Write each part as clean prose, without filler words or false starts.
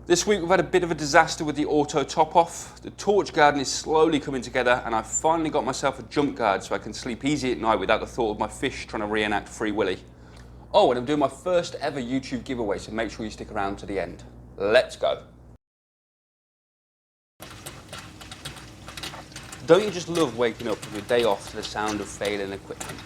This week we've had a bit of a disaster with the auto top off. The torch garden is slowly coming together and I've finally got myself a jump guard so I can sleep easy at night without the thought of my fish trying to reenact Free Willy. Oh, and I'm doing my first ever YouTube giveaway, so make sure you stick around to the end. Let's go. Don't you just love waking up from your day off to the sound of failing equipment?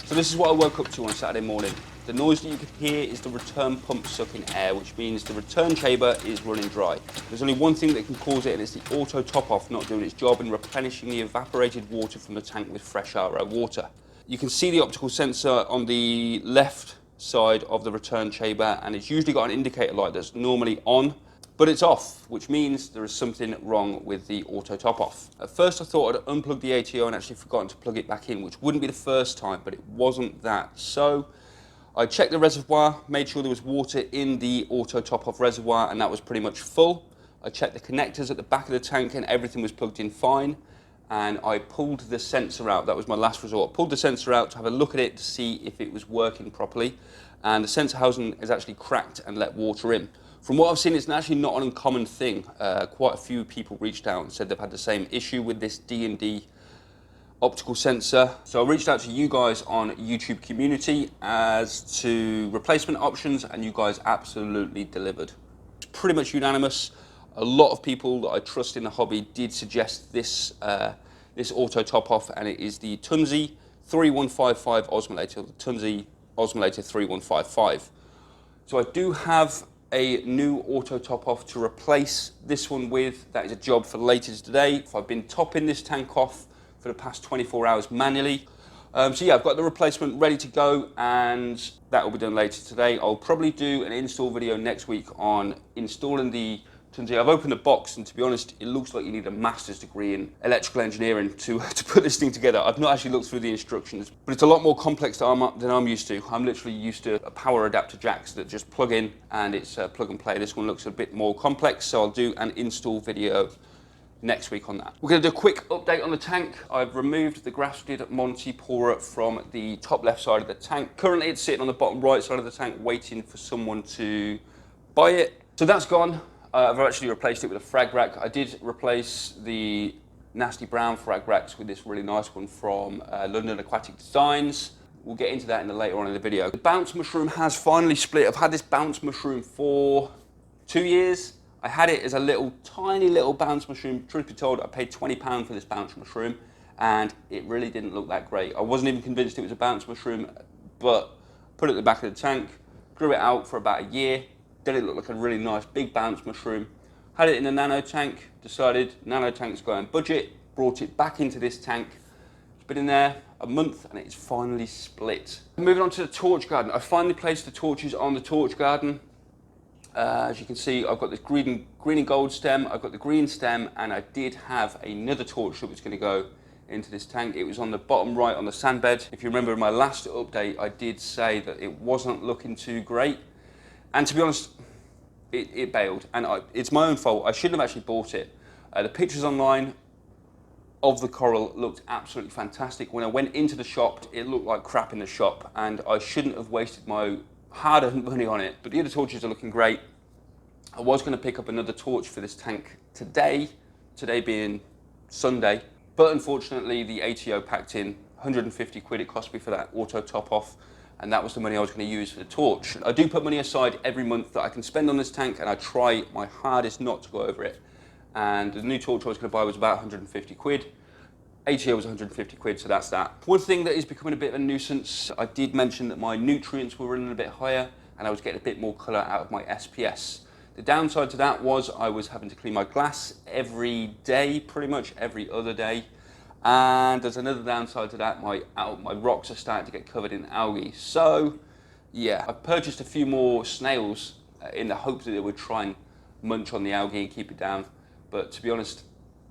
So this is what I woke up to on Saturday morning. The noise that you can hear is the return pump sucking air, which means the return chamber is running dry. There's only one thing that can cause it, and it's the auto top off not doing its job in replenishing the evaporated water from the tank with fresh RO water. You can see the optical sensor on the left side of the return chamber, and it's usually got an indicator light that's normally on, but it's off, which means there is something wrong with the auto top off. At first I thought I'd unplugged the ATO and actually forgotten to plug it back in, which wouldn't be the first time, but it wasn't that. So I checked the reservoir, made sure there was water in the auto top off reservoir, and that was pretty much full. I checked the connectors at the back of the tank and everything was plugged in fine. And I pulled the sensor out. That was my last resort. I pulled the sensor out to have a look at it to see if it was working properly. And the sensor housing is actually cracked and let water in. From what I've seen, it's actually not an uncommon thing. Quite a few people reached out and said they've had the same issue with this D&D optical sensor. So I reached out to you guys on YouTube community as to replacement options, and you guys absolutely delivered. It's pretty much unanimous. A lot of people that I trust in the hobby did suggest this this auto top off, and it is the Tunzi 3155 osmolator, the Tunzi osmolator 3155. So I do have a new auto top off to replace this one with. That is a job for later today. I've been topping this tank off for the past 24 hours manually. So yeah, I've got the replacement ready to go, and that will be done later today. I'll probably do an install video next week on installing the Tunzi. I've opened the box, and to be honest, it looks like you need a master's degree in electrical engineering to put this thing together. I've not actually looked through the instructions, but it's a lot more complex than I'm used to. I'm literally used to a power adapter jacks that just plug in and it's plug and play. This one looks a bit more complex, so I'll do an install video next week on that. We're going to do a quick update on the tank. I've removed the grafted Montipora from the top left side of the tank. Currently it's sitting on the bottom right side of the tank waiting for someone to buy it. So that's gone. I've actually replaced it with a frag rack. I did replace the nasty brown frag racks with this really nice one from London Aquatic Designs. We'll get into that later on in the video. The bounce mushroom has finally split. I've had this bounce mushroom for 2 years. I had it as a tiny little bounce mushroom. Truth be told, I paid £20 for this bounce mushroom, and it really didn't look that great. I wasn't even convinced it was a bounce mushroom, but put it at the back of the tank, grew it out for about a year. Then it looked like a really nice big bounce mushroom. Had it in a nano tank, decided nano tank's going budget, brought it back into this tank. It's been in there a month and it's finally split. Moving on to the torch garden. I finally placed the torches on the torch garden. As you can see, I've got this green and gold stem, I've got the green stem, and I did have another torch that was going to go into this tank. It was on the bottom right on the sand bed. If you remember in my last update, I did say that it wasn't looking too great. And to be honest, it bailed, and it's my own fault. I shouldn't have actually bought it. The pictures online of the coral looked absolutely fantastic. When I went into the shop, it looked like crap in the shop, and I shouldn't have wasted my hard-earned money on it. But the other torches are looking great. I was going to pick up another torch for this tank today being Sunday, but unfortunately the ATO packed in 150 quid it cost me for that auto top off, and that was the money I was going to use for the torch. I do put money aside every month that I can spend on this tank, and I try my hardest not to go over it. And the new torch I was going to buy was about 150 quid. ATO was 150 quid, so that's that. One thing that is becoming a bit of a nuisance, I did mention that my nutrients were running a bit higher and I was getting a bit more colour out of my SPS. The downside to that was I was having to clean my glass every day, pretty much every other day. And there's another downside to that, my rocks are starting to get covered in algae. So yeah, I've purchased a few more snails in the hope that they would try and munch on the algae and keep it down. But to be honest,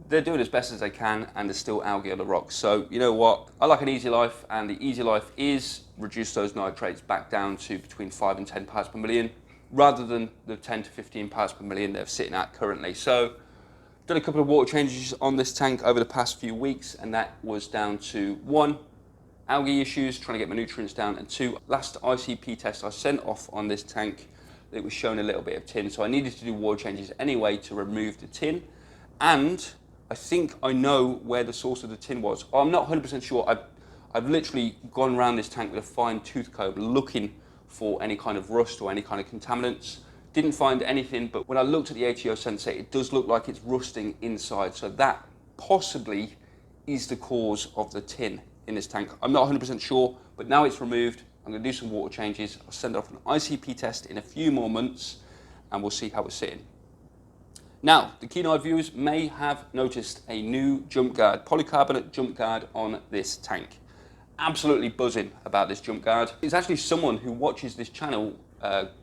they're doing as best as they can, and there's still algae on the rocks. So you know what, I like an easy life, and the easy life is reduce those nitrates back down to between 5 and 10 parts per million, rather than the 10 to 15 parts per million they're sitting at currently. So done a couple of water changes on this tank over the past few weeks, and that was down to 1, algae issues, trying to get my nutrients down, and 2, last ICP test I sent off on this tank, that it was showing a little bit of tin. So I needed to do water changes anyway to remove the tin. And I think I know where the source of the tin was. I'm not 100% sure. I've literally gone around this tank with a fine tooth comb looking for any kind of rust or any kind of contaminants. Didn't find anything, but when I looked at the ATO sensor, it does look like it's rusting inside. So that possibly is the cause of the tin in this tank. I'm not 100% sure, but now it's removed. I'm going to do some water changes. I'll send off an ICP test in a few more months, and we'll see how we're sitting. Now, the keen-eyed viewers may have noticed a new jump guard, polycarbonate jump guard on this tank. Absolutely buzzing about this jump guard. It's actually someone who watches this channel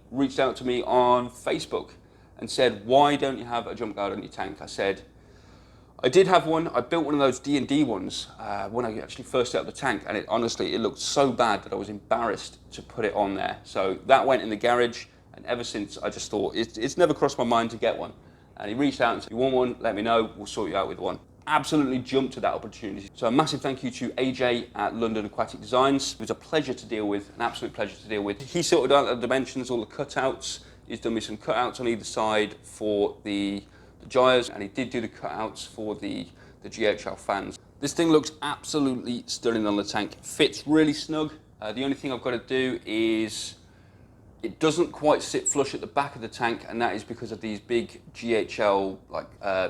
reached out to me on Facebook and said, why don't you have a jump guard on your tank? I said, I did have one. I built one of those D&D ones when I actually first set up the tank, and honestly, it looked so bad that I was embarrassed to put it on there. So that went in the garage, and ever since I just thought, it's never crossed my mind to get one. And he reached out and said, you want one? Let me know, we'll sort you out with one. Absolutely jumped at that opportunity. So a massive thank you to AJ at London Aquatic Designs. It was a pleasure to deal with, an absolute pleasure to deal with. He sorted out the dimensions, all the cutouts. He's done me some cutouts on either side for the gyres, and he did do the cutouts for the GHL fans. This thing looks absolutely stunning on the tank. Fits really snug. The only thing I've got to do is, it doesn't quite sit flush at the back of the tank, and that is because of these big GHL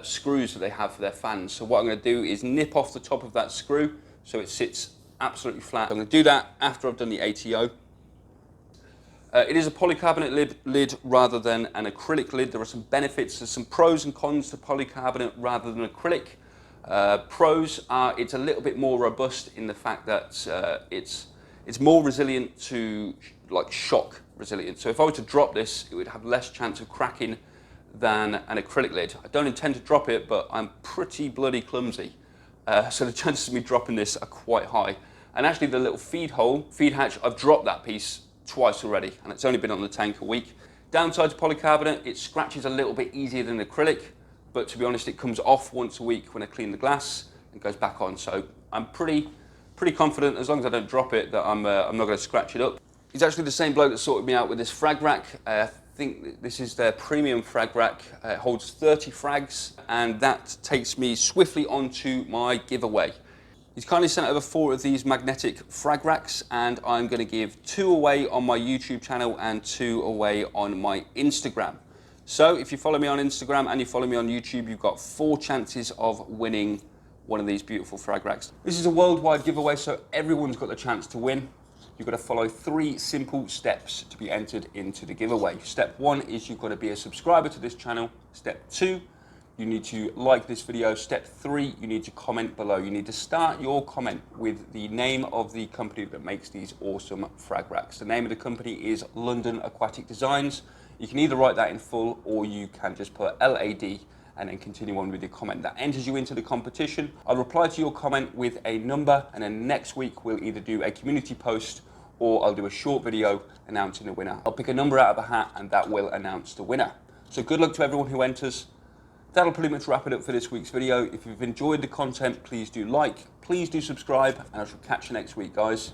screws that they have for their fans. So what I'm going to do is nip off the top of that screw so it sits absolutely flat. I'm going to do that after I've done the ATO. It is a polycarbonate lid rather than an acrylic lid. There are some benefits, there's some pros and cons to polycarbonate rather than acrylic. Pros are it's a little bit more robust in the fact that it's more resilient to shock resilient. So if I were to drop this, it would have less chance of cracking than an acrylic lid. I don't intend to drop it, but I'm pretty bloody clumsy. So the chances of me dropping this are quite high. And actually the little feed hatch, I've dropped that piece twice already, and it's only been on the tank a week. Downside to polycarbonate, it scratches a little bit easier than acrylic, but to be honest, it comes off once a week when I clean the glass and goes back on. So I'm pretty confident, as long as I don't drop it, that I'm not going to scratch it up. He's actually the same bloke that sorted me out with this frag rack. I think this is their premium frag rack. It holds 30 frags, and that takes me swiftly onto my giveaway. He's kindly sent over 4 of these magnetic frag racks, and I'm going to give 2 away on my YouTube channel and 2 away on my Instagram. So if you follow me on Instagram and you follow me on YouTube, you've got 4 chances of winning one of these beautiful frag racks. This is a worldwide giveaway, so everyone's got the chance to win. You've got to follow 3 simple steps to be entered into the giveaway. Step 1 is you've got to be a subscriber to this channel. Step 2, you need to like this video. Step 3, you need to comment below. You need to start your comment with the name of the company that makes these awesome frag racks. The name of the company is London Aquatic Designs. You can either write that in full, or you can just put LAD and then continue on with your comment. That enters you into the competition. I'll reply to your comment with a number, and then next week we'll either do a community post or I'll do a short video announcing the winner. I'll pick a number out of a hat and that will announce the winner. So good luck to everyone who enters. That'll pretty much wrap it up for this week's video. If you've enjoyed the content, please do like, please do subscribe, and I shall catch you next week, guys.